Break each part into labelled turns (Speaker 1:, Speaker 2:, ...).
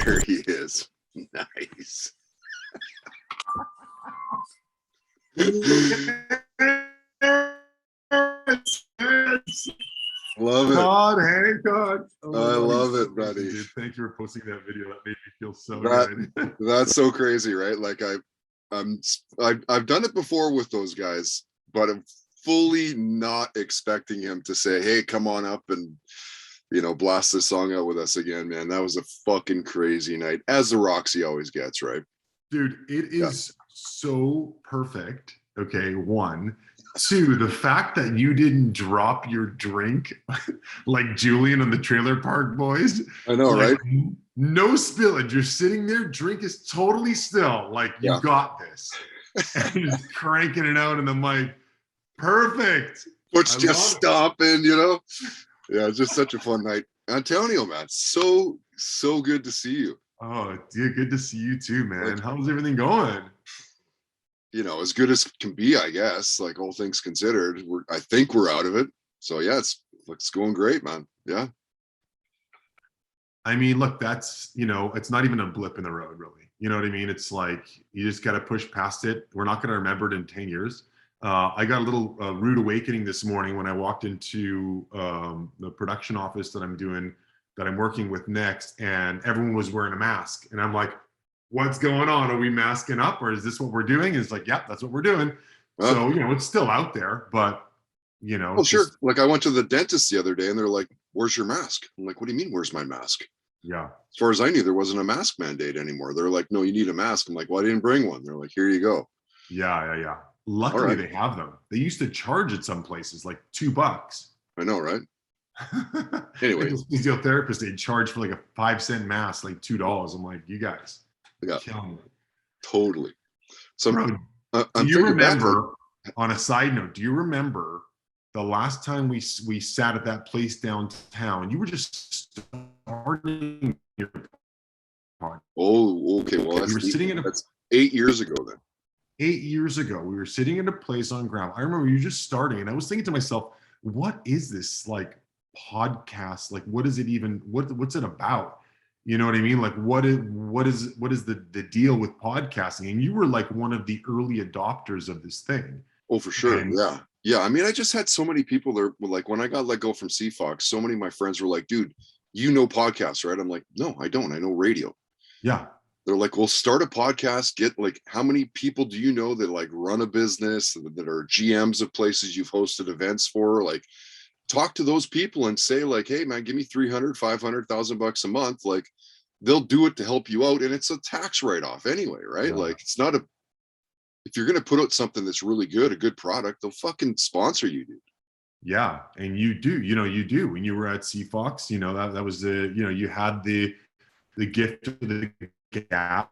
Speaker 1: There he is. Nice. Love it.
Speaker 2: Todd Hancock.
Speaker 1: I love it, buddy.
Speaker 2: Dude, thank you for posting that video. That made me feel so good.
Speaker 1: That's so crazy, right? Like I've done it before with those guys, but I'm fully not expecting him to say, "Hey, come on up and blast this song out with us again, man." That was a fucking crazy night, as the Roxy always gets, right?
Speaker 2: Dude, it is so perfect. Okay, one. Two, the fact that you didn't drop your drink like Julian on the Trailer Park Boys.
Speaker 1: I know,
Speaker 2: like,
Speaker 1: right?
Speaker 2: No spillage. You're sitting there, drink is totally still. Like, you got this. And you're just cranking it out in the mic. Perfect.
Speaker 1: Foot's just stomping, Yeah, it's just such a fun night. Antonio, man, so good to see you.
Speaker 2: Oh, dude, good to see you too, man. How's everything going?
Speaker 1: As good as can be, I guess, like all things considered. I think we're out of it. So yeah, it's going great, man. Yeah.
Speaker 2: I mean, look, that's, it's not even a blip in the road, really. You know what I mean? It's like, you just got to push past it. We're not going to remember it in 10 years. I got a little rude awakening this morning when I walked into the production office that I'm working with next, and everyone was wearing a mask. And I'm like, what's going on? Are we masking up, or is this what we're doing? It's like, yeah, that's what we're doing. So, it's still out there, but,
Speaker 1: Well, sure. Like I went to the dentist the other day and they're like, "Where's your mask?" I'm like, "What do you mean, where's my mask?"
Speaker 2: Yeah.
Speaker 1: As far as I knew, there wasn't a mask mandate anymore. They're like, "No, you need a mask." I'm like, "Well, I didn't bring one." They're like, "Here you go."
Speaker 2: Yeah. Luckily, they have them. They used to charge at some places like $2.
Speaker 1: I know, right? Anyway,
Speaker 2: physiotherapist, they'd charge for like a 5-cent mask, like $2. I'm like, you guys, killing me.
Speaker 1: Totally. So,
Speaker 2: bro, do you remember? On a side note, do you remember the last time we sat at that place downtown? You were just starting your podcast.
Speaker 1: Oh, okay. Well, that's 8 years ago then.
Speaker 2: 8 years ago, we were sitting in a place on gravel. I remember you just starting, and I was thinking to myself, what is this like podcast? Like, what is it even? What's it about? You know what I mean? Like, what is the deal with podcasting? And you were like one of the early adopters of this thing.
Speaker 1: Oh, for sure. Yeah. I mean, I just had so many people there. Like when I got let go from CFOX, so many of my friends were like, "Dude, you know podcasts, right?" I'm like, "No, I don't. I know radio."
Speaker 2: Yeah.
Speaker 1: They're like, "Well, start a podcast. Get like, how many people do you know that like run a business, that are GMs of places you've hosted events for? Like, talk to those people and say like, hey man, give me 300, 500,000 bucks a month. Like, they'll do it to help you out. And it's a tax write-off anyway, right? Yeah. Like, it's not if you're going to put out something that's really good, a good product, they'll fucking sponsor you, dude."
Speaker 2: Yeah. And you do, you do. When you were at CFOX, that was you had the gift of the gap,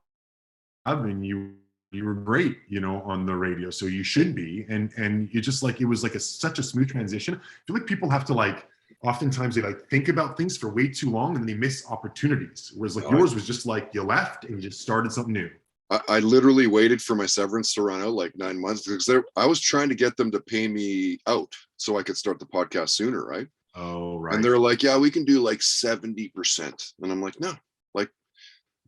Speaker 2: and you were great, on the radio. So you should be. And you just like, it was like such a smooth transition. I feel like people have to like, oftentimes they like think about things for way too long and they miss opportunities. Whereas like yours was just like, you left and you just started something new.
Speaker 1: I literally waited for my severance to run out like 9 months because I was trying to get them to pay me out so I could start the podcast sooner, right?
Speaker 2: Oh, right.
Speaker 1: And they're like, "Yeah, we can do like 70%. And I'm like, "No, like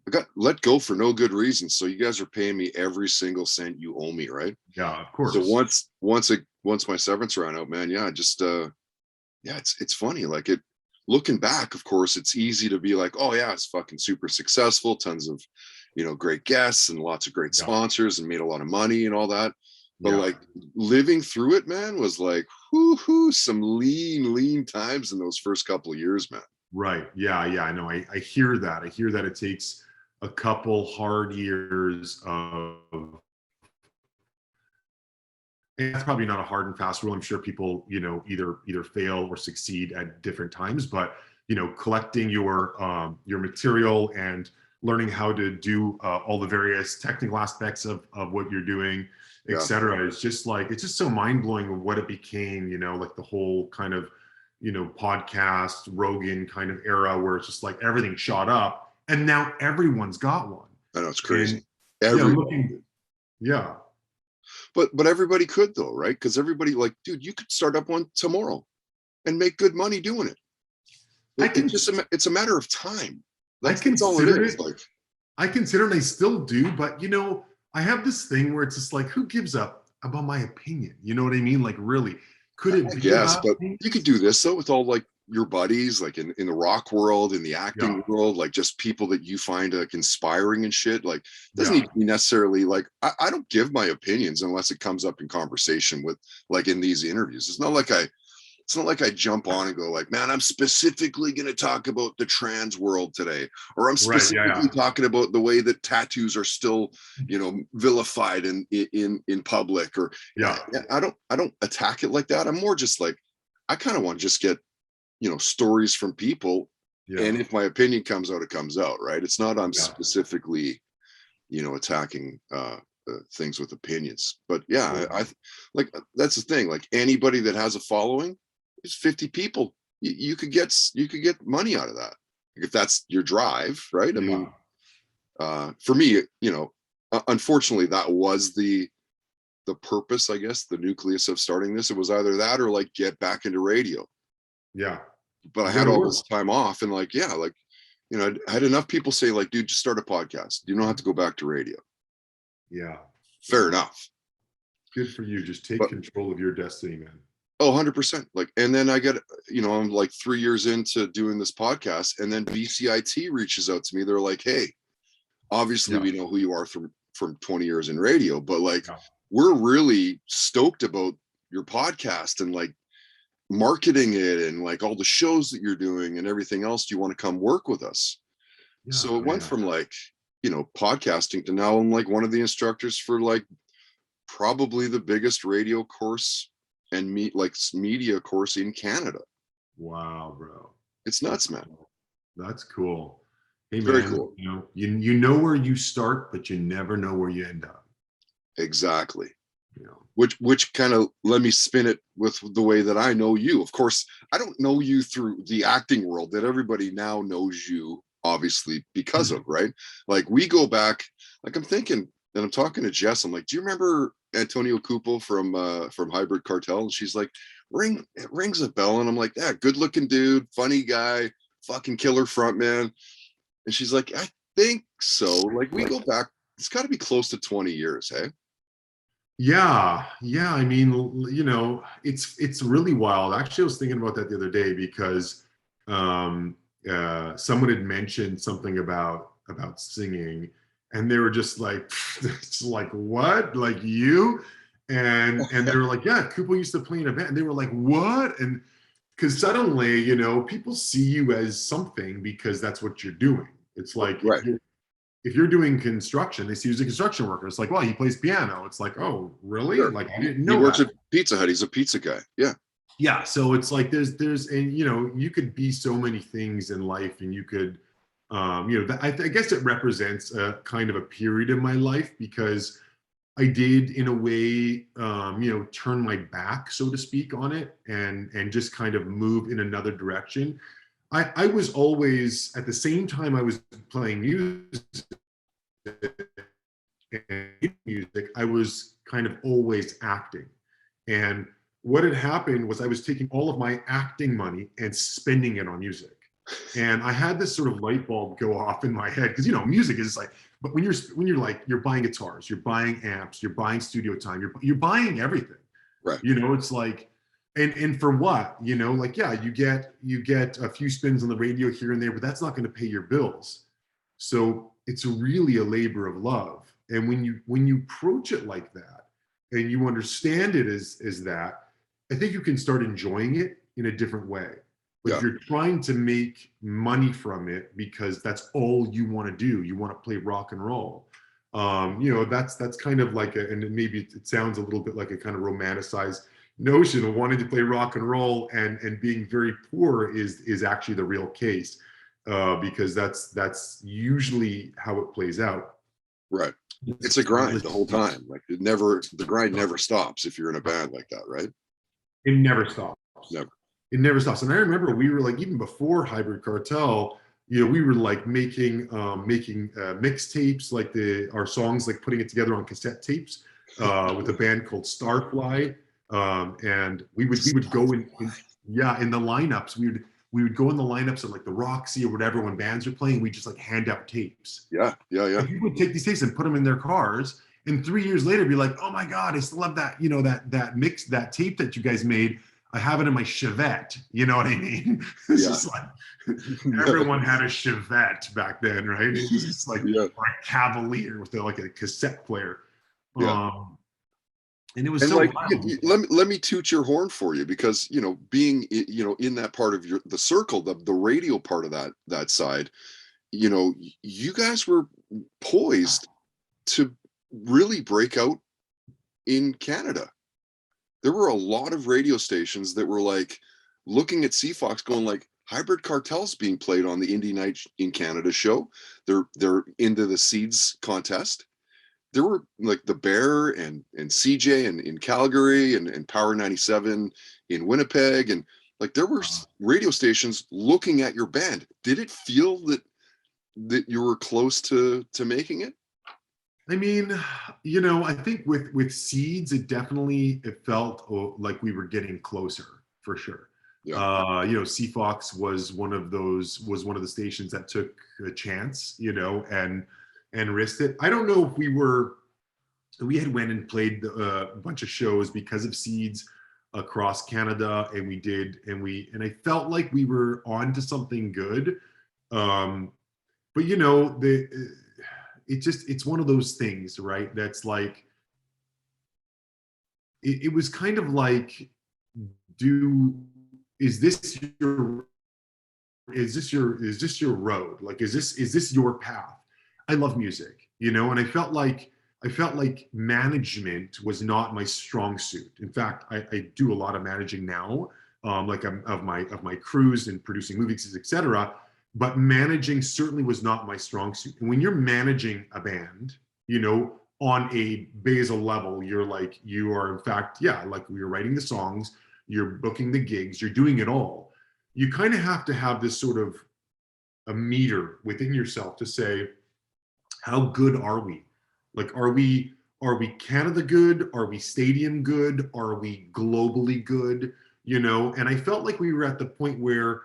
Speaker 1: I got let go for no good reason. So you guys are paying me every single cent you owe me, right?"
Speaker 2: Yeah, of course.
Speaker 1: So once my severance ran out, man, it's funny. Like looking back, of course, it's easy to be like, "Oh yeah, it's fucking super successful, tons of great guests and lots of great sponsors and made a lot of money and all that." But like living through it, man, was like, some lean times in those first couple of years, man.
Speaker 2: Right. Yeah. I know. I hear that. I hear that it takes a couple hard years of, and that's probably not a hard and fast rule. I'm sure people, either fail or succeed at different times, but collecting your material and learning how to do all the various technical aspects of what you're doing, etc. It's just like, it's just so mind-blowing what it became, like the whole kind of, podcast, Rogan kind of era where it's just like everything shot up and now everyone's got one.
Speaker 1: I know, it's crazy.
Speaker 2: Yeah.
Speaker 1: But everybody could though, right? Because everybody like, dude, you could start up one tomorrow and make good money doing it. It's a matter of time. That's all it is. Like,
Speaker 2: I consider it, and I still do, but I have this thing where it's just like, who gives up about my opinion? You know what I mean? Like, really, could it be
Speaker 1: yes,
Speaker 2: about
Speaker 1: but
Speaker 2: me?
Speaker 1: you could do this though with all like your buddies, like in the rock world, in the acting
Speaker 2: Yeah,
Speaker 1: world, like just people that you find like inspiring and shit. Like, it doesn't
Speaker 2: yeah,
Speaker 1: need to be necessarily like I don't give my opinions unless it comes up in conversation with like in these interviews. It's not like I jump on and go like, man, I'm specifically going to talk about the trans world today, or I'm
Speaker 2: right, yeah,
Speaker 1: specifically talking about the way that tattoos are still, vilified in public. Or
Speaker 2: yeah,
Speaker 1: I don't attack it like that. I'm more just like, I kind of want to just get, stories from people,
Speaker 2: yeah,
Speaker 1: and if my opinion comes out, it comes out, right? It's not I'm
Speaker 2: yeah,
Speaker 1: specifically, attacking things with opinions. But yeah, I like that's the thing. Like anybody that has a following, is 50 people. You could get money out of that if that's your drive, right? I
Speaker 2: yeah,
Speaker 1: mean, for me, unfortunately, that was the purpose, I guess, the nucleus of starting this. It was either that or like get back into radio.
Speaker 2: yeah.
Speaker 1: But I
Speaker 2: You
Speaker 1: had
Speaker 2: gotta
Speaker 1: all
Speaker 2: work.
Speaker 1: this time off, and like, yeah, like, I had enough people say like, dude, just start a podcast. You don't have to go back to radio.
Speaker 2: Yeah,
Speaker 1: Fair enough.
Speaker 2: good for you. Just take
Speaker 1: But
Speaker 2: control of your destiny, man.
Speaker 1: oh, 100%. Like, and then I get, I'm like 3 years into doing this podcast, and then BCIT reaches out to me. They're like, hey, obviously
Speaker 2: Yeah,
Speaker 1: we know who you are from 20 years in radio, but like,
Speaker 2: yeah,
Speaker 1: we're really stoked about your podcast and like marketing it and like all the shows that you're doing and everything else. Do you want to come work with us?
Speaker 2: yeah,
Speaker 1: So it went
Speaker 2: man.
Speaker 1: from like, podcasting to now I'm like one of the instructors for like probably the biggest radio course and media course in Canada.
Speaker 2: Wow, bro.
Speaker 1: It's nuts, man.
Speaker 2: That's cool. Hey,
Speaker 1: Very
Speaker 2: man,
Speaker 1: cool.
Speaker 2: you know where you start, but you never know where you end up.
Speaker 1: Exactly.
Speaker 2: You know.
Speaker 1: Which kind of let me spin it with the way that I know you. Of course, I don't know you through the acting world that everybody now knows you obviously because of, right? Like we go back, like I'm thinking, and I'm talking to Jess, I'm like, do you remember Antonio Cupo from Hybrid Cartel? And she's like, it rings a bell. And I'm like, yeah, good looking dude, funny guy, fucking killer frontman. And she's like, I think so. Like we go back, it's got to be close to 20 years, hey?
Speaker 2: Yeah, yeah. I mean, it's really wild. Actually, I was thinking about that the other day because someone had mentioned something about singing, and they were just like, it's like what, like you, and they were like, yeah, Cooper used to play in a band, and they were like, what, and because suddenly, people see you as something because that's what you're doing. It's like
Speaker 1: Right.
Speaker 2: if you're doing construction, they see you as a construction worker. It's like, well, he plays piano. It's like, oh, really?
Speaker 1: Sure.
Speaker 2: Like, I didn't
Speaker 1: He
Speaker 2: know
Speaker 1: works
Speaker 2: that.
Speaker 1: at Pizza Hut. He's a pizza guy. Yeah.
Speaker 2: Yeah. So it's like and you could be so many things in life, and you could, I guess it represents a kind of a period in my life because I did, in a way, turn my back, so to speak, on it, and just kind of move in another direction. I was always, at the same time I was playing music and music, I was kind of always acting. And what had happened was I was taking all of my acting money and spending it on music. And I had this sort of light bulb go off in my head because music is like, but when you're like, you're buying guitars, you're buying amps, you're buying studio time, you're buying everything.
Speaker 1: Right.
Speaker 2: It's like, and for what, like, yeah, you get a few spins on the radio here and there, but that's not going to pay your bills. So it's really a labor of love. And when you approach it like that and you understand it as that, I think you can start enjoying it in a different way. But if you're trying to make money from it because that's all you want to do, you want to play rock and roll, that's kind of like and maybe it sounds a little bit like a kind of romanticized notion of wanting to play rock and roll and being very poor is actually the real case, because that's usually how it plays out.
Speaker 1: Right. It's a grind the whole time. Like the grind never stops if you're in a band like that, right?
Speaker 2: It never stops.
Speaker 1: Never.
Speaker 2: It never stops. And I remember we were like, even before Hybrid Cartel, we were like making mixtapes, like our songs, like putting it together on cassette tapes with a band called Starfly. And we would go in the lineups. we would go in the lineups of like the Roxy or whatever when bands are playing. We just like hand out tapes.
Speaker 1: Yeah.
Speaker 2: And people would take these tapes and put them in their cars. And 3 years later, be like, oh my God, I still have that, that mix, that tape that you guys made. I have it in my Chevette. You know what I mean? It's just like everyone had a Chevette back then, right? It was just like or a Cavalier with like a cassette player. And it was
Speaker 1: and
Speaker 2: so
Speaker 1: like,
Speaker 2: wild.
Speaker 1: let me toot your horn for you, because being in that part of the circle, the radio part of that side, you guys were poised to really break out in Canada. There were a lot of radio stations that were like looking at CFOX going like, Hybrid Cartel's being played on the Indie Night in Canada show. They're into the Seeds contest. There were like the Bear and CJ and in Calgary and Power 97 in Winnipeg, and like there were radio stations looking at your band. Did it feel that you were close to making it?
Speaker 2: I mean, I think with Seeds, it felt like we were getting closer for sure.
Speaker 1: Yeah.
Speaker 2: CFOX was one of the stations that took a chance, and risked it. I don't know if we had went and played a bunch of shows because of Seeds across Canada, and I felt like we were on to something good. But it's one of those things, right? That's like, it was kind of like, is this your road? Like, is this your path? I love music, and I felt like management was not my strong suit. In fact, I do a lot of managing now, like of my crews and producing movies, etc. But managing certainly was not my strong suit. And when you're managing a band, on a basal level, you are in fact, like you're writing the songs, you're booking the gigs, you're doing it all. You kind of have to have this sort of a meter within yourself to say, how good are we? Like, are we Canada good? Are we stadium good? Are we globally good? And I felt like we were at the point where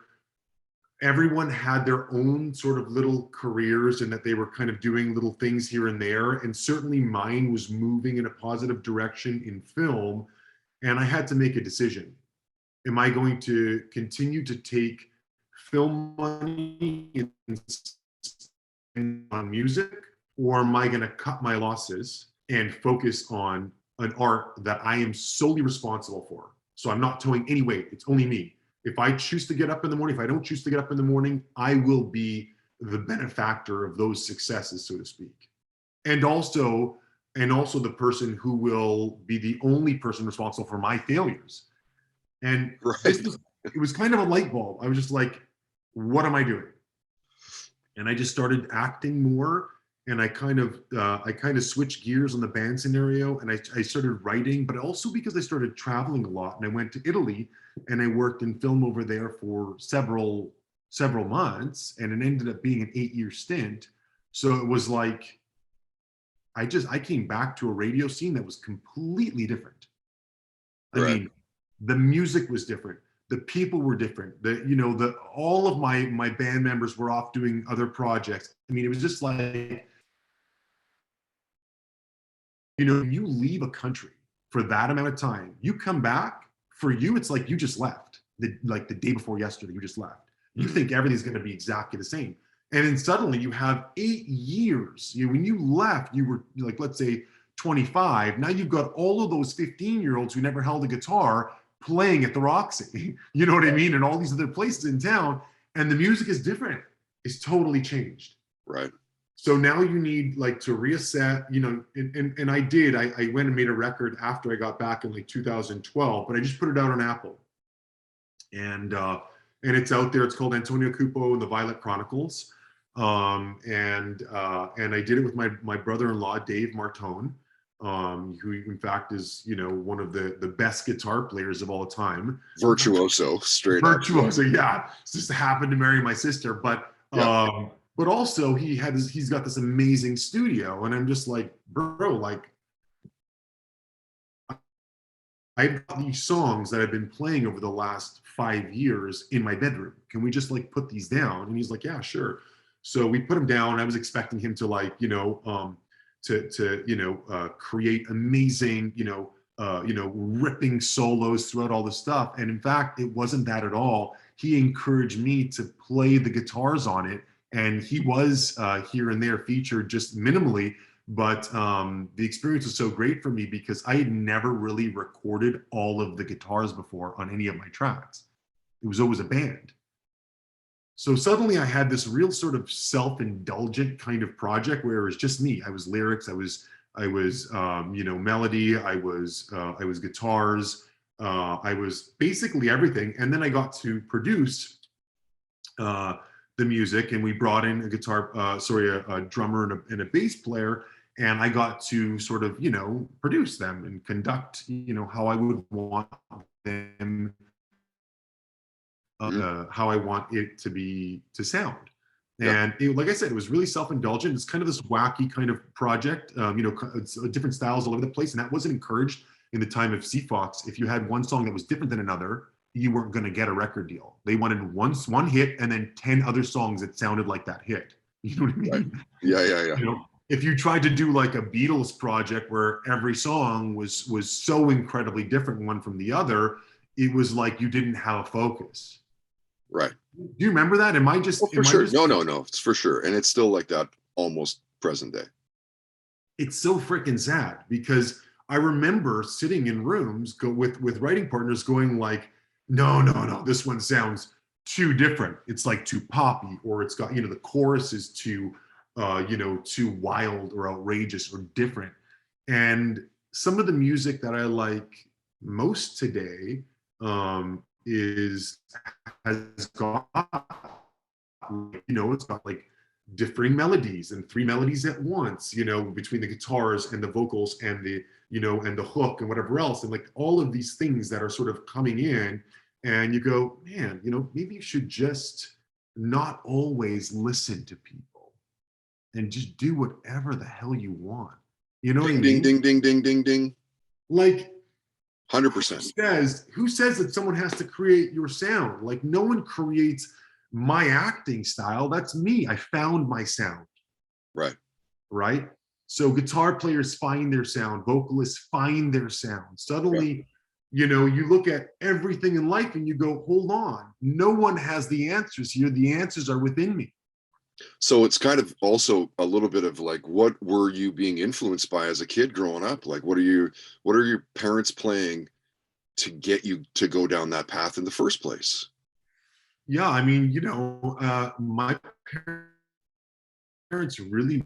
Speaker 2: everyone had their own sort of little careers and that they were kind of doing little things here and there. And certainly mine was moving in a positive direction in film. And I had to make a decision. Am I going to continue to take film money and spend on music? Or am I going to cut my losses and focus on an art that I am solely responsible for? So I'm not towing any weight. It's only me. If I choose to get up in the morning, if I don't choose to get up in the morning, I will be the benefactor of those successes, so to speak. And also the person who will be the only person responsible for my failures. And it was kind of a light bulb. I was just like, what am I doing? And I just started acting more. And I kind of switched gears on the band scenario, and I started writing, but also because I started traveling a lot, and I went to Italy and I worked in film over there for several months, and it ended up being an 8-year stint. So it was like, I came back to a radio scene that was completely different. I mean, the music was different. The people were different. All of my band members were off doing other projects. I mean, it was just like, you leave a country for that amount of time, you come back, for you, it's like you just left. The day before yesterday, you just left. You think everything's going to be exactly the same. And then suddenly you have 8 years. When you left, you were like, let's say 25. Now you've got all of those 15-year-olds who never held a guitar playing at the Roxy. You know what I mean? And all these other places in town. And the music is different. It's totally changed.
Speaker 1: Right.
Speaker 2: So now you need to reassess, and I did. I went and made a record after I got back in 2012, but I just put it out on Apple. And it's out there. It's called Antonio Cupo and the Violet Chronicles. And I did it with my brother-in-law, Dave Martone, who in fact is, one of the best guitar players of all time.
Speaker 1: Virtuoso, straight up.
Speaker 2: Virtuoso, yeah. Just happened to marry my sister, but but also he's got this amazing studio, and I'm just like, bro, I've got these songs that I've been playing over the last 5 years in my bedroom. Can we just like put these down? And he's like, yeah, sure. So we put them down. I was expecting him to like, create amazing, ripping solos throughout all the stuff. And in fact, it wasn't that at all. He encouraged me to play the guitars on it. And he was here and there featured just minimally, but the experience was so great for me because I had never really recorded all of the guitars before on any of my tracks. It was always a band. So suddenly I had this real sort of self-indulgent kind of project where it was just me. I was lyrics, I was melody, I was guitars, I was basically everything. And then I got to produce the music, and we brought in a drummer and a bass player, and I got to sort of produce them and conduct how I would want them, how I want it to sound. And like I said, it was really self-indulgent. It's kind of this wacky kind of project, it's different styles all over the place, and that wasn't encouraged in the time of CFOX. If you had one song that was different than another, you weren't going to get a record deal. They wanted one hit and then 10 other songs that sounded like that hit. You know what I mean?
Speaker 1: Right. Yeah.
Speaker 2: If you tried to do like a Beatles project where every song was so incredibly different one from the other, it was like you didn't have a focus.
Speaker 1: Right.
Speaker 2: Do you remember that? Am I just
Speaker 1: for sure? No, it's for sure. And it's still like that almost present day.
Speaker 2: It's so freaking sad because I remember sitting in rooms with writing partners going like, no, this one sounds too different. It's like too poppy, or it's got, the chorus is too wild or outrageous or different. And some of the music that I like most today has got, it's got like differing melodies and three melodies at once, between the guitars and the vocals and the, and the hook and whatever else. And like all of these things that are sort of coming in, and you go, man, maybe you should just not always listen to people and just do whatever the hell you want. You know what I mean?
Speaker 1: Ding.
Speaker 2: Like
Speaker 1: 100%.
Speaker 2: Who says that someone has to create your sound? Like no one creates my acting style. That's me. I found my sound. Right. So guitar players find their sound, vocalists find their sound. Suddenly, you look at everything in life and you go, hold on, no one has the answers here. The answers are within me.
Speaker 1: So it's kind of also a little bit of like, what were you being influenced by as a kid growing up? Like, what are your parents playing to get you to go down that path in the first place?
Speaker 2: Yeah, I mean, my parents really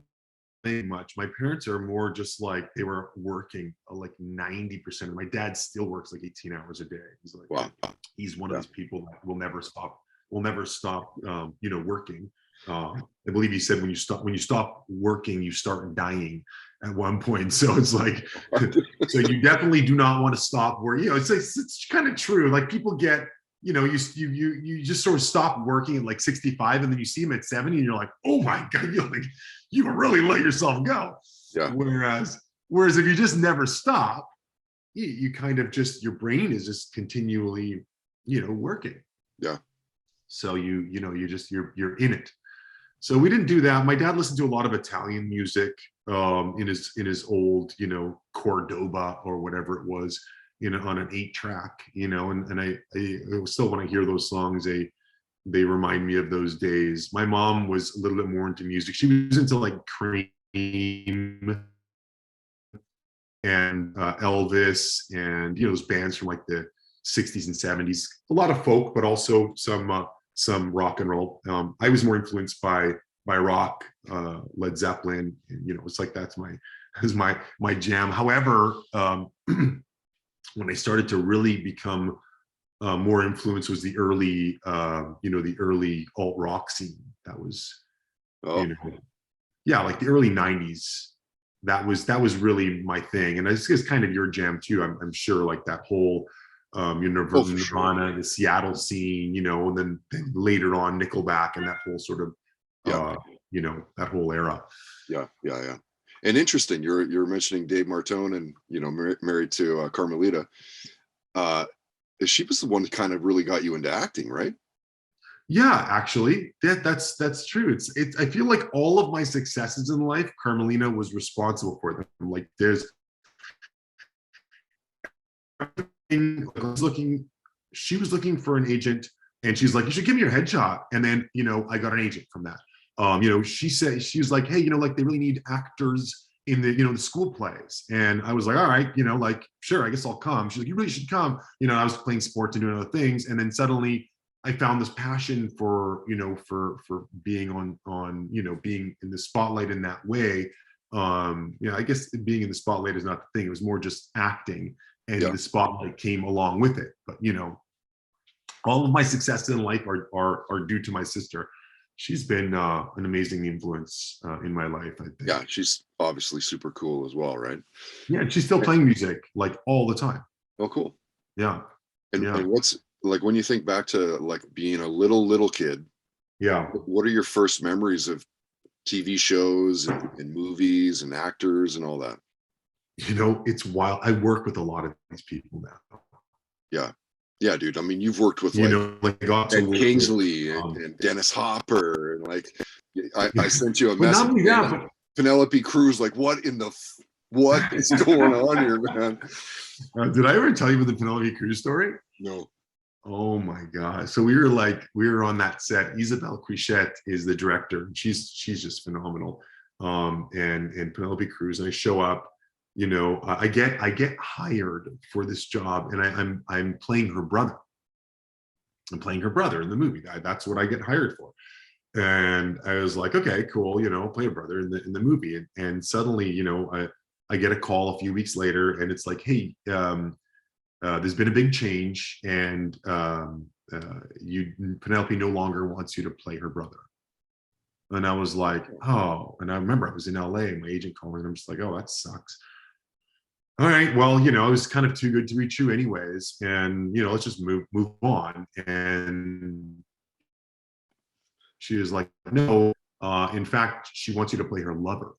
Speaker 2: much. My parents are more just like they were working like 90%. My dad still works like 18 hours a day. He's like, wow. He's one of those people that will never stop working. I believe he said when you stop working, you start dying at one point. So it's like, so you definitely do not want to stop working. It's kind of true. Like people get, you just sort of stop working at like 65, and then you see him at 70, and you're like, oh my God, you really let yourself go.
Speaker 1: Yeah.
Speaker 2: Whereas if you just never stop, you kind of just, your brain is just continually, working.
Speaker 1: Yeah.
Speaker 2: So you're in it. So we didn't do that. My dad listened to a lot of Italian music in his old, Cordoba or whatever it was, on an 8-track, and I still, when I hear those songs, they remind me of those days. My mom was a little bit more into music. She was into like Cream and Elvis and those bands from like the 60s and 70s. A lot of folk, but also some rock and roll. I was more influenced by rock, Led Zeppelin. And, it's like that's my jam. However, when I started to really become more influenced was the early alt rock scene. That was, like the early 90s. That was really my thing, and it's kind of your jam too. I'm sure, like that whole Nirvana, sure. The Seattle scene, and then later on Nickelback and that whole sort of that whole era.
Speaker 1: Yeah. And interesting, you're mentioning Dave Martone and married to Carmelita. uh, she was the one that kind of really got you into acting, right?
Speaker 2: Yeah, actually, that's true. I feel like all of my successes in life, Carmelina was responsible for them. Like I was looking, she was looking for an agent, and she's like, you should give me your headshot. And then, I got an agent from that. She said, she was like, hey, like they really need actors in the school plays. And I was like, all right, like, sure, I guess I'll come. She's like, you really should come. I was playing sports and doing other things. And then suddenly I found this passion for, for being on, being in the spotlight in that way. I guess being in the spotlight is not the thing. It was more just acting, and
Speaker 1: Yeah.
Speaker 2: the spotlight came along with it. But all of my success in life are due to my sister. She's been an amazing influence in my life, I think.
Speaker 1: Yeah, she's obviously super cool as well, right?
Speaker 2: Yeah, and she's still playing music like all the time.
Speaker 1: Oh, cool.
Speaker 2: Yeah.
Speaker 1: And what's like when you think back to like being a little kid?
Speaker 2: Yeah.
Speaker 1: What are your first memories of TV shows and movies and actors and all that?
Speaker 2: It's wild. I work with a lot of these people now.
Speaker 1: Yeah. Yeah, dude. I mean, you've worked with like Ed Kingsley and Dennis Hopper, and like I sent you a message.
Speaker 2: But
Speaker 1: Penelope Cruz, like, what is going on here, man?
Speaker 2: Did I ever tell you about the Penelope Cruz story?
Speaker 1: No.
Speaker 2: Oh my God. So we were on that set. Isabelle Crichette is the director, and she's just phenomenal. And Penelope Cruz, and I show up, I get hired for this job, and I'm playing her brother. I'm playing her brother in the movie. That's what I get hired for. And I was like, okay, cool, play a brother in the movie. And suddenly, I get a call a few weeks later, and it's like, hey, there's been a big change, and Penelope no longer wants you to play her brother. And I was like, oh, and I remember I was in LA, and my agent called me, and I'm just like, oh, that sucks. All right, well, it was kind of too good to be true anyways, and let's just move on. And she was like, no, in fact, she wants you to play her lover.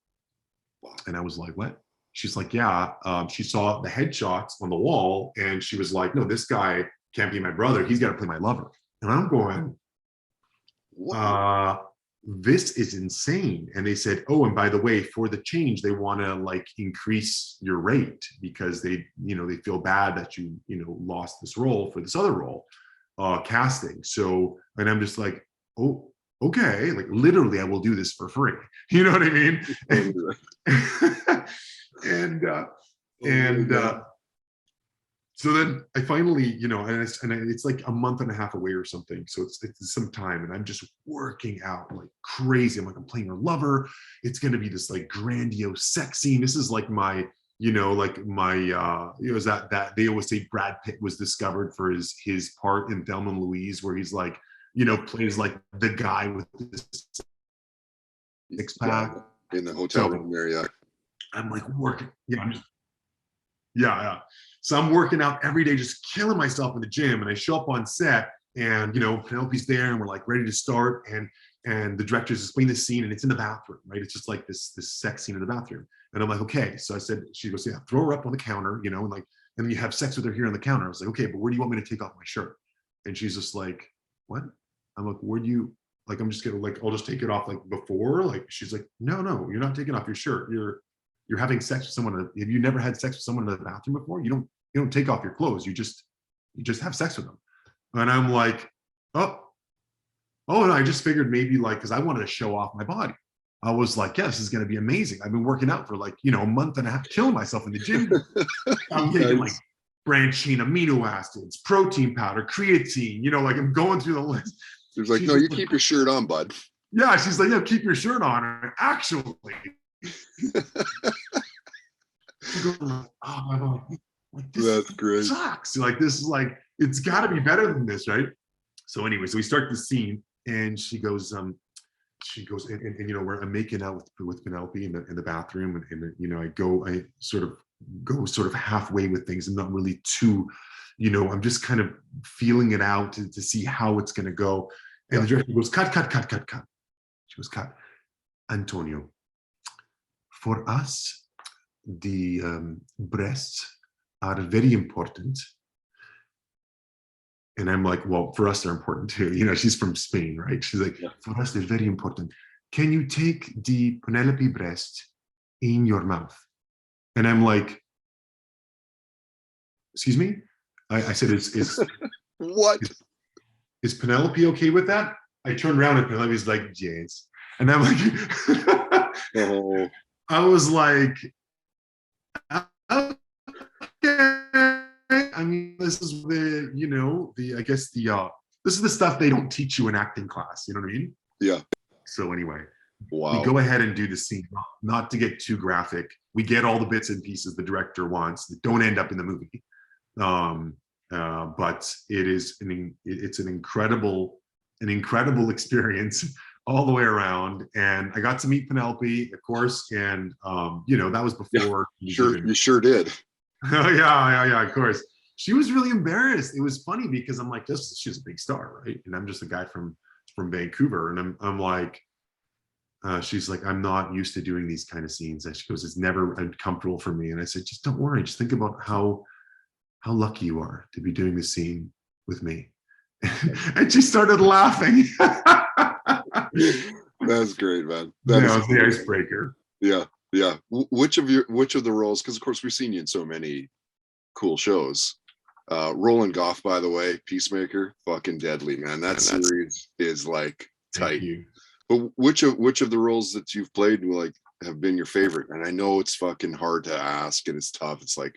Speaker 2: And I was like, what? She's like, yeah. She saw the headshots on the wall, and she was like, no, this guy can't be my brother. He's got to play my lover. And I'm going, this is insane. And they said, oh, and by the way, for the change, they want to like increase your rate because they feel bad that you lost this role for this other role, casting. So, and I'm just like, oh, okay, like literally I will do this for free. You know what I mean? So then I finally, it's like a month and a half away or something. So it's some time, and I'm just working out like crazy. I'm playing her lover. It's going to be this like grandiose sex scene. This is like my, is that they always say Brad Pitt was discovered for his part in Thelma and Louise, where he's like, plays like the guy with this six pack
Speaker 1: in the hotel room there. Yeah.
Speaker 2: I'm like working. Yeah. So I'm working out every day, just killing myself in the gym. And I show up on set, and Penelope's there, and we're like ready to start. And the director's explaining the scene, and it's in the bathroom, right? It's just like this sex scene in the bathroom. And I'm like, okay. So I said, she goes, yeah, throw her up on the counter, and then you have sex with her here on the counter. I was like, okay, but where do you want me to take off my shirt? And she's just like, what? I'm like, where do you, like, I'm just gonna like, I'll just take it off like before. Like, she's like, no, you're not taking off your shirt. You're having sex with someone. Have you never had sex with someone in the bathroom before? You don't take off your clothes. You just have sex with them. And I'm like, oh, and I just figured maybe like, because I wanted to show off my body. I was like, yeah, this is going to be amazing. I've been working out for like, a month and a half, killing myself in the gym. I'm taking like branched chain amino acids, protein powder, creatine, like I'm going through the list.
Speaker 1: She's like, no, you keep your shirt on, bud.
Speaker 2: Yeah, she's like, no, keep your shirt on. And actually, oh, like this
Speaker 1: that's great.
Speaker 2: Sucks. Like this is like, it's got to be better than this, right? So anyway, so we start the scene, and she goes, and I'm making out with Penelope in the bathroom, and I sort of go halfway with things. I'm not really too, I'm just kind of feeling it out to see how it's going to go. And the director goes, cut. She goes, cut. Antonio, for us, the breasts are very important, And I'm like, well, for us, they're important too. You know, she's from Spain, right? She's like,
Speaker 1: Yeah.
Speaker 2: for us, they're very important. Can you take the Penelope breast in your mouth? And I'm like, excuse me? I said,
Speaker 1: What?
Speaker 2: is Penelope okay with that? I turned around and Penelope's like, yes. And I'm like,
Speaker 1: Oh,
Speaker 2: I was like, okay. I mean, this is the, you know, the, I guess this is the stuff they don't teach you in acting class. You know what I mean?
Speaker 1: yeah.
Speaker 2: So anyway, we
Speaker 1: Wow.
Speaker 2: go ahead and do the scene, not to get too graphic. We get all the bits and pieces the director wants that don't end up in the movie. But it's an incredible experience all the way around. And I got to meet Penelope, of course, and you know, that was before.
Speaker 1: Yeah, you sure did.
Speaker 2: Oh yeah, of course. She was really embarrassed. It was funny because I'm like, she's a big star, right? And I'm just a guy from Vancouver, and I'm like, she's like, I'm not used to doing these kind of scenes. And she goes, it's never uncomfortable for me. And I said, just don't worry. Just think about how lucky you are to be doing this scene with me. And she started laughing.
Speaker 1: That's great, man.
Speaker 2: That was the icebreaker.
Speaker 1: Yeah. Which of the roles, because of course we've seen you in so many cool shows. Roland Goff, by the way, Peacemaker, fucking deadly, man. That series is like tight. But which of the roles that you've played like have been your favorite? And I know it's fucking hard to ask and it's tough. It's like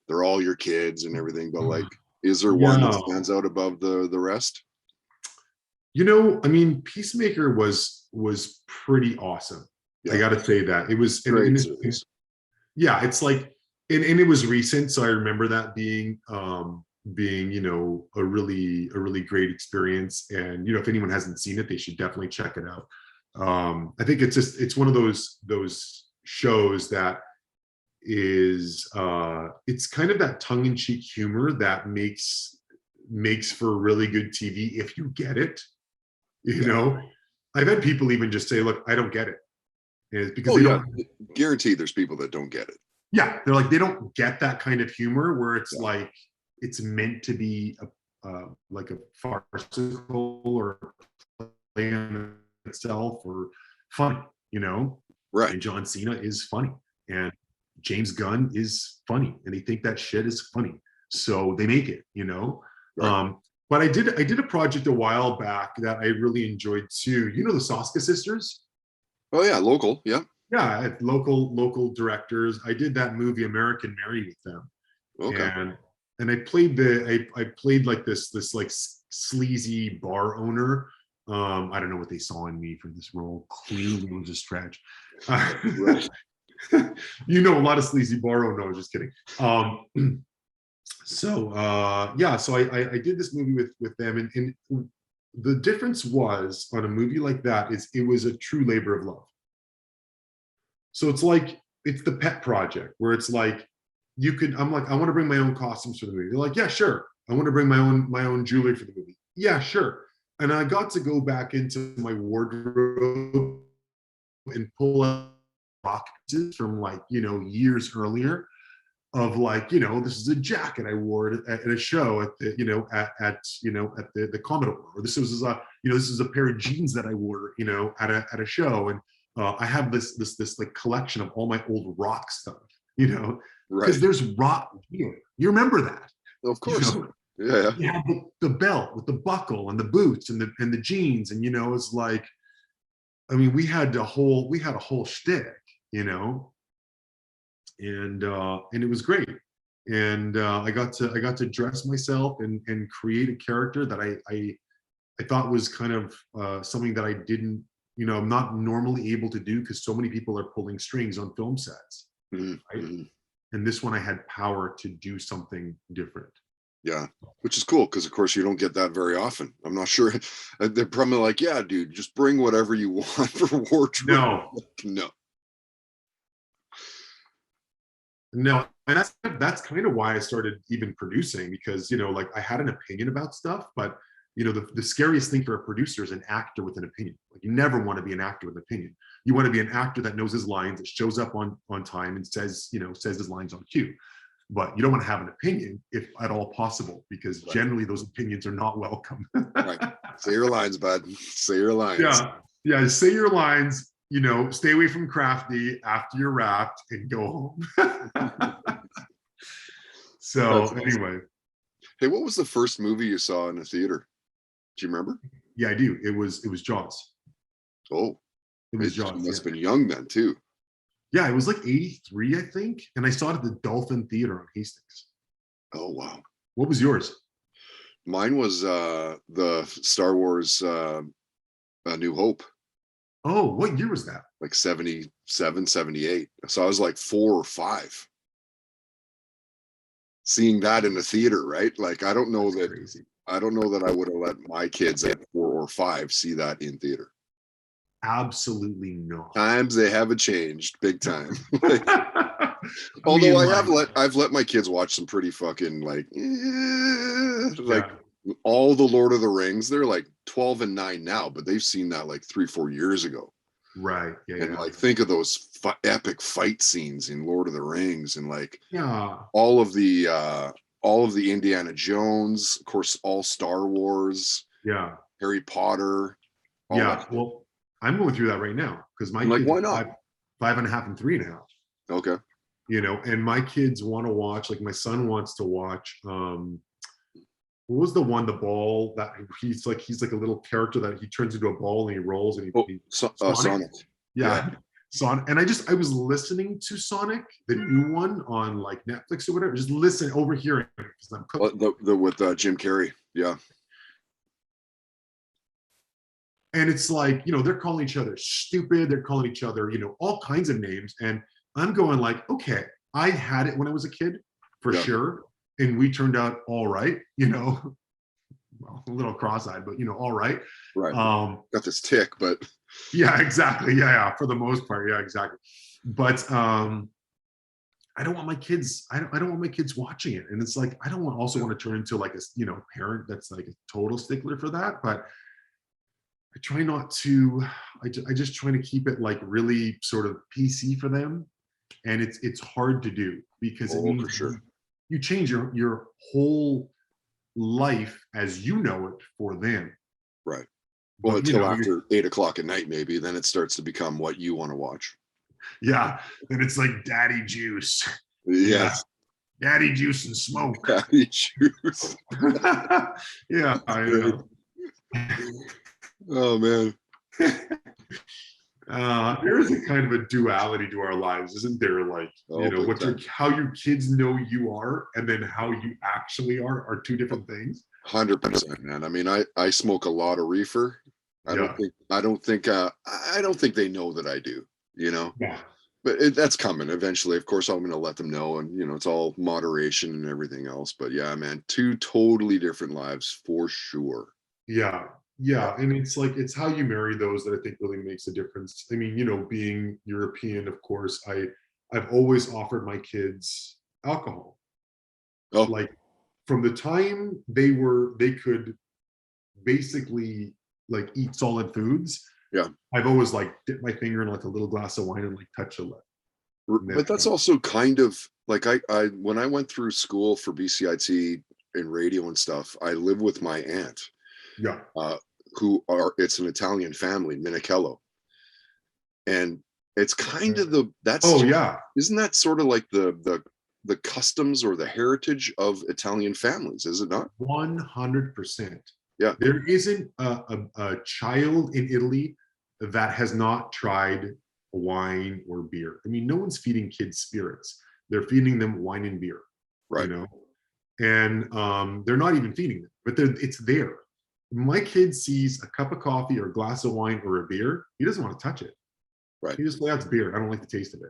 Speaker 1: they're all your kids and everything, but like, is there one that stands out above the rest?
Speaker 2: You know, I mean, Peacemaker was pretty awesome. Yeah. I got to say that it was. Yeah, it's like, and it was recent, so I remember that being you know, a really great experience. And you know, if anyone hasn't seen it, they should definitely check it out. I think it's one of those shows that is it's kind of that tongue-in-cheek humor that makes for really good TV if you get it. You know, I've had people even just say, look, I don't get it. And it's because they don't
Speaker 1: guarantee there's people that don't get it.
Speaker 2: Yeah, they're like, they don't get that kind of humor where it's like it's meant to be like a farcical or play on itself or funny, you know?
Speaker 1: Right.
Speaker 2: And John Cena is funny, and James Gunn is funny, and they think that shit is funny, so they make it, you know? Right. But I did a project a while back that I really enjoyed too. You know the Soska sisters?
Speaker 1: Oh yeah, local, yeah.
Speaker 2: Yeah, local directors. I did that movie American Mary with them. Okay. And I played I played like this like sleazy bar owner. I don't know what they saw in me for this role. Clearly it was a stretch. Right. You know, a lot of sleazy bar owner. No, just kidding. So I did this movie with them, and the difference was on a movie like that is it was a true labor of love. So it's like, it's the pet project where it's like, I'm like, I want to bring my own costumes for the movie. They're like, yeah, sure. I want to bring my own jewelry for the movie. Yeah, sure. And I got to go back into my wardrobe and pull out boxes from like, you know, years earlier of like, you know, this is a jacket I wore at a show at the, you know, at the Commodore, or this was this is a pair of jeans that I wore, you know, at a show. And I have this like collection of all my old rock stuff, you know, because there's rock gear. You remember that?
Speaker 1: Of course.
Speaker 2: You know? Yeah. You have the belt with the buckle and the boots and the jeans, and you know, it's like, I mean, we had a whole shtick, you know, and it was great. And I got to dress myself and create a character that I thought was kind of something that I didn't, you know, I'm not normally able to do because so many people are pulling strings on film sets. Mm-hmm. Right? And this one I had power to do something different.
Speaker 1: Yeah, which is cool because of course you don't get that very often. I'm not sure. They're probably like, yeah, dude, just bring whatever you want for wardrobe.
Speaker 2: No, and that's kind of why I started even producing, because, you know, like I had an opinion about stuff, but you know, the scariest thing for a producer is an actor with an opinion. Like, you never want to be an actor with an opinion. You want to be an actor that knows his lines, that shows up on time and says his lines on cue. but you don't want to have an opinion if at all possible, because generally those opinions are not welcome.
Speaker 1: Right. Say your lines, bud. Say your lines.
Speaker 2: Yeah. Say your lines. Stay away from crafty after you're wrapped and go home. So anyway.
Speaker 1: Hey, what was the first movie you saw in the theater? Do you remember?
Speaker 2: Yeah, I do. It was Jaws.
Speaker 1: Oh,
Speaker 2: it was Jaws.
Speaker 1: You must have been young then too.
Speaker 2: Yeah, it was like 83, I think. And I saw it at the Dolphin Theater on Hastings.
Speaker 1: Oh, wow.
Speaker 2: What was yours?
Speaker 1: Mine was the Star Wars A New Hope.
Speaker 2: Oh, what year was that?
Speaker 1: Like 77, 78. So I was like 4 or 5. Seeing that in the theater, right? Like, I don't know that I would have let my kids at 4 or 5 see that in theater.
Speaker 2: Absolutely not.
Speaker 1: Times they haven't changed big time. Although I've let my kids watch some pretty fucking like all the Lord of the Rings. They're like 12 and 9 now, but they've seen that like 3-4 years ago.
Speaker 2: Right. Yeah.
Speaker 1: And like think of those epic fight scenes in Lord of the Rings, and like all of the Indiana Jones, of course, all Star Wars.
Speaker 2: Yeah.
Speaker 1: Harry Potter.
Speaker 2: Yeah. Well, I'm going through that right now because my kids
Speaker 1: why not?
Speaker 2: are 5.5 and 3.5.
Speaker 1: Okay.
Speaker 2: And my kids want to watch, like my son wants to watch what was the one, the ball that he's like a little character that he turns into a ball and he rolls and
Speaker 1: Sonic.
Speaker 2: Yeah. Sonic. And I was listening to Sonic, the new one on like Netflix or whatever, just listen, overhearing
Speaker 1: with Jim Carrey. Yeah.
Speaker 2: And it's like, they're calling each other stupid. They're calling each other, all kinds of names. And I'm going like, okay, I had it when I was a kid for sure. And we turned out all right, well, a little cross-eyed, but all right.
Speaker 1: Right. Got this tick, but
Speaker 2: yeah, exactly. Yeah. For the most part. Yeah, exactly. But I don't want my kids, I don't want my kids watching it. And it's like, I don't also want to turn into like a, parent that's like a total stickler for that. But I try not to, I just try to keep it like really sort of PC for them. And it's hard to do because it means
Speaker 1: for sure.
Speaker 2: You change your whole life as you know it for them.
Speaker 1: Right. Well, until after 8 o'clock at night, maybe, then it starts to become what you want to watch.
Speaker 2: Yeah. Then it's like daddy juice.
Speaker 1: Yes.
Speaker 2: Yeah. Daddy juice and smoke.
Speaker 1: Daddy juice.
Speaker 2: Yeah. I know.
Speaker 1: Oh man.
Speaker 2: There is a kind of a duality to our lives, isn't there? Like, how your kids know you are and then how you actually are two different things.
Speaker 1: 100%, man. I mean, I smoke a lot of reefer. I don't think they know that I do,
Speaker 2: Yeah.
Speaker 1: But that's coming eventually. Of course, I'm going to let them know, and it's all moderation and everything else. But yeah, man, 2 totally different lives for sure.
Speaker 2: Yeah. And it's like, it's how you marry those that I think really makes a difference. I mean, being European, of course, I've always offered my kids alcohol.
Speaker 1: Oh.
Speaker 2: Like from the time they could basically like eat solid foods.
Speaker 1: Yeah.
Speaker 2: I've always like dipped my finger in like a little glass of wine and like touch a lip.
Speaker 1: But that's also kind of like I when I went through school for BCIT and radio and stuff, I lived with my aunt.
Speaker 2: Yeah.
Speaker 1: It's an Italian family, Minichello. And it's kind of isn't that sort of like the customs or the heritage of Italian families, is it not?
Speaker 2: 100%.
Speaker 1: Yeah.
Speaker 2: There isn't a child in Italy that has not tried wine or beer. I mean, no one's feeding kids spirits. They're feeding them wine and beer.
Speaker 1: Right.
Speaker 2: And they're not even feeding them, but it's there. My kid sees a cup of coffee or a glass of wine or a beer, he doesn't want to touch it.
Speaker 1: Right.
Speaker 2: He just like, that's beer. I don't like the taste of it.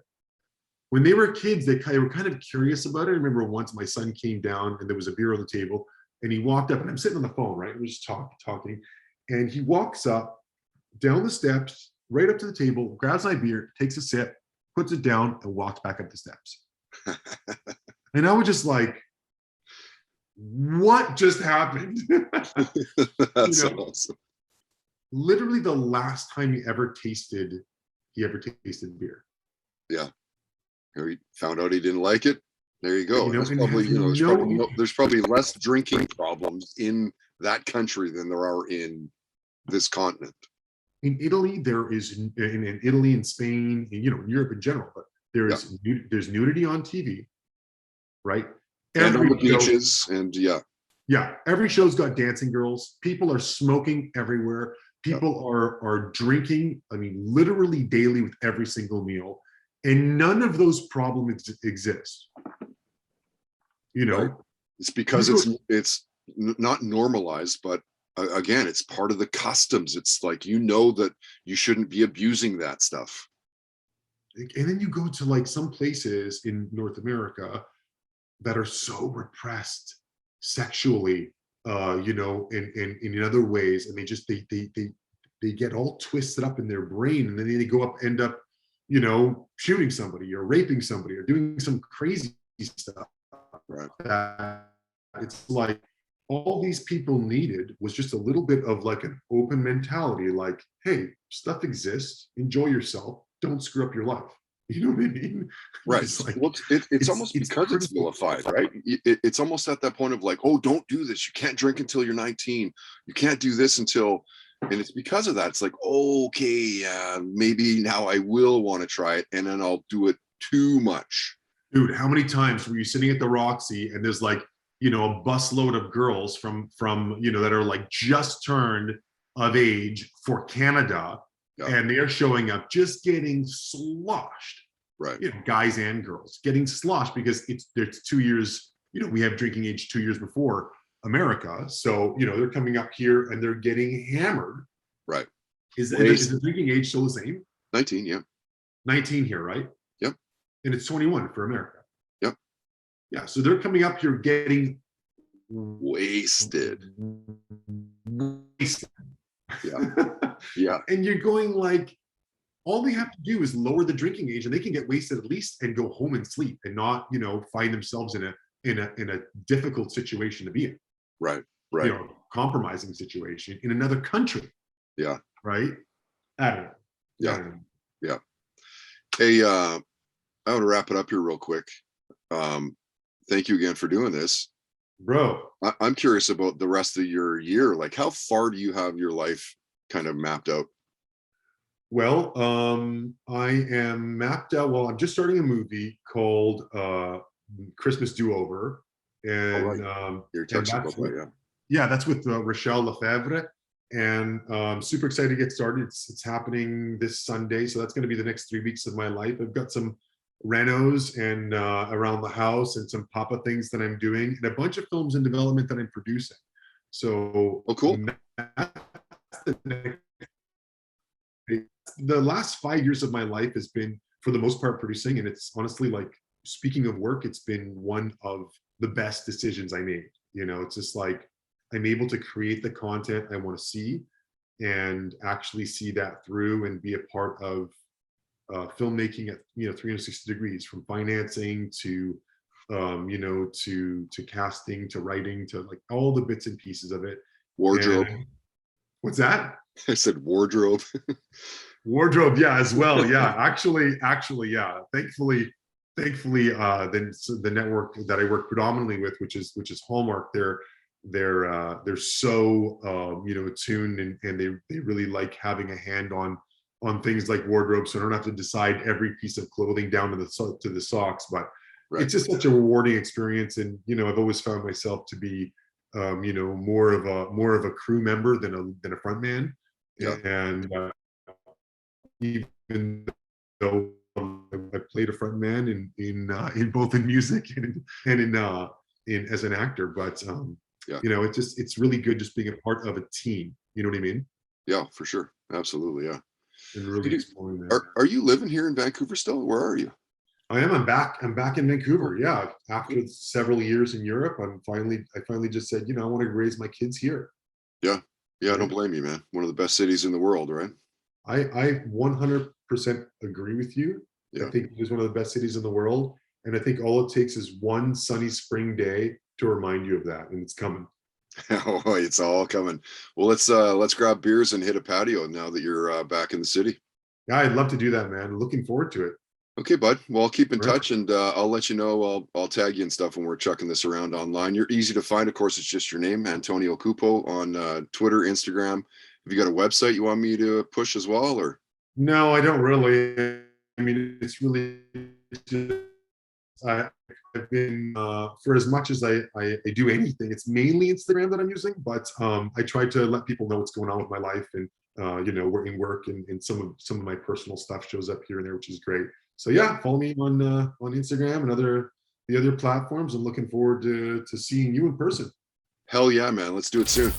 Speaker 2: When they were kids, they were kind of curious about it. I remember once my son came down and there was a beer on the table and he walked up and I'm sitting on the phone, right? We're just talking. And he walks up down the steps, right up to the table, grabs my beer, takes a sip, puts it down and walks back up the steps. And I was just like, what just happened?
Speaker 1: That's awesome.
Speaker 2: Literally the last time he ever tasted beer.
Speaker 1: Yeah. He found out he didn't like it. There you go.
Speaker 2: You know,
Speaker 1: There's
Speaker 2: and
Speaker 1: probably,
Speaker 2: has
Speaker 1: you know,
Speaker 2: no
Speaker 1: there's probably less drinking problems in that country than there are in this continent.
Speaker 2: in Italy, there is in Italy and Spain, and, you know, in Europe in general, but there
Speaker 1: Yeah.
Speaker 2: is there's nudity on TV, right?
Speaker 1: And on
Speaker 2: Every
Speaker 1: the
Speaker 2: show,
Speaker 1: beaches, and yeah.
Speaker 2: yeah, every show's got dancing girls. People are smoking everywhere.
Speaker 1: Yeah.
Speaker 2: People are drinking, I mean, literally daily with every single meal. And none of those problems exist. You know,
Speaker 1: Right. It's because it's not normalized, but again, it's part of the customs. It's like, you know, that you shouldn't be abusing that stuff.
Speaker 2: and then you go to like some places in North America that are so repressed sexually, you know, in other ways, and they get all twisted up in their brain, and then they go up, end up, you know, shooting somebody or raping somebody or doing some crazy stuff.
Speaker 1: Right.
Speaker 2: That it's like all these people needed was just a little bit of like an open mentality, like, hey, stuff exists, enjoy yourself, don't screw up your life. You know what I mean?
Speaker 1: Right.
Speaker 2: It's like,
Speaker 1: Well, it's almost because it's vilified, right? It's almost at that point of like, oh, don't do this. You can't drink until you're 19. You can't do this until, and it's because of that. It's like, okay, maybe now I will want to try it, and then I'll do it too much.
Speaker 2: Dude, how many times were you sitting at the Roxy and there's like, you know, a busload of girls from you know, that are like just turned of age for Canada,
Speaker 1: Yeah.
Speaker 2: and they're showing up just getting sloshed,
Speaker 1: Right.
Speaker 2: you know, guys and girls getting sloshed because there's 2 years, you know, we have drinking age 2 years before America. So, you know, they're coming up here and they're getting hammered.
Speaker 1: Right.
Speaker 2: Is the drinking age still the same?
Speaker 1: 19, yeah.
Speaker 2: 19 here, right?
Speaker 1: Yep.
Speaker 2: And it's 21 for America.
Speaker 1: Yep.
Speaker 2: Yeah. So they're coming up here getting
Speaker 1: wasted. Yeah. Yeah.
Speaker 2: And you're going like, all they have to do is lower the drinking age and they can get wasted at least and go home and sleep and not, you know, find themselves in a difficult situation to be in.
Speaker 1: Right. Right.
Speaker 2: You know, compromising situation in another country.
Speaker 1: Yeah.
Speaker 2: Right. I don't know.
Speaker 1: Yeah. Yeah. Hey, I want to wrap it up here real quick. Thank you again for doing this.
Speaker 2: Bro,
Speaker 1: I'm curious about the rest of your year. Like, how far do you have your life kind of mapped out?
Speaker 2: well, I am mapped out. Well, I'm just starting a movie called Christmas Do-Over. And
Speaker 1: You're texting about that, yeah.
Speaker 2: Yeah, that's with Rochelle Lefebvre. And super excited to get started. It's happening this Sunday. So that's going to be the next 3 weeks of my life. I've got some renos and around the house and some papa things that I'm doing and a bunch of films in development that I'm producing. So
Speaker 1: cool.
Speaker 2: The last 5 years of my life has been, for the most part, producing. And it's honestly, like, speaking of work, it's been one of the best decisions I made. You know, it's just like, I'm able to create the content I want to see and actually see that through and be a part of filmmaking at, you know, 360 degrees, from financing to you know, to casting, to writing, to like all the bits and pieces of it.
Speaker 1: Wardrobe.
Speaker 2: And, what's that?
Speaker 1: I said wardrobe.
Speaker 2: Wardrobe, yeah, as well. Yeah, actually, yeah. Thankfully, the network that I work predominantly with, which is Hallmark, they're so you know, attuned, and they really like having a hand on things like wardrobe, so I don't have to decide every piece of clothing down to the socks. But
Speaker 1: Right.
Speaker 2: it's just such a rewarding experience, and you know, I've always found myself to be you know, more of a crew member than a front man.
Speaker 1: Yeah.
Speaker 2: And even though I played a front man in both in music and in as an actor, but
Speaker 1: Yeah.
Speaker 2: you know, it's really good just being a part of a team. You know what I mean?
Speaker 1: Yeah, for sure. Absolutely. Yeah.
Speaker 2: And really exploring that.
Speaker 1: Are you living here in Vancouver still? Where are you?
Speaker 2: I am. I'm back in Vancouver. Yeah. After several years in Europe, I finally just said, you know, I want to raise my kids here.
Speaker 1: Yeah. Yeah. I don't blame you, man. One of the best cities in the world, right?
Speaker 2: I 100% agree with you.
Speaker 1: Yeah.
Speaker 2: I think it is one of the best cities in the world. And I think all it takes is one sunny spring day to remind you of that. And it's coming.
Speaker 1: Oh, it's all coming. Well, let's grab beers and hit a patio now that you're back in the city.
Speaker 2: Yeah, I'd love to do that, man. Looking forward to it.
Speaker 1: Okay, bud. Well, I'll keep in
Speaker 2: Perfect.
Speaker 1: touch, and I'll let you know. I'll tag you and stuff when we're chucking this around online. You're easy to find. Of course, it's just your name, Antonio Cupo, on Twitter, Instagram. Have you got a website you want me to push as well, or?
Speaker 2: No, I don't really. I mean, it's really just, I've been for as much as I do anything, it's mainly Instagram that I'm using. But I try to let people know what's going on with my life, and work, and some of my personal stuff shows up here and there, which is great. So
Speaker 1: Yep.
Speaker 2: yeah, follow me on Instagram and the other platforms. I'm looking forward to seeing you in person.
Speaker 1: Hell yeah, man. Let's do it soon.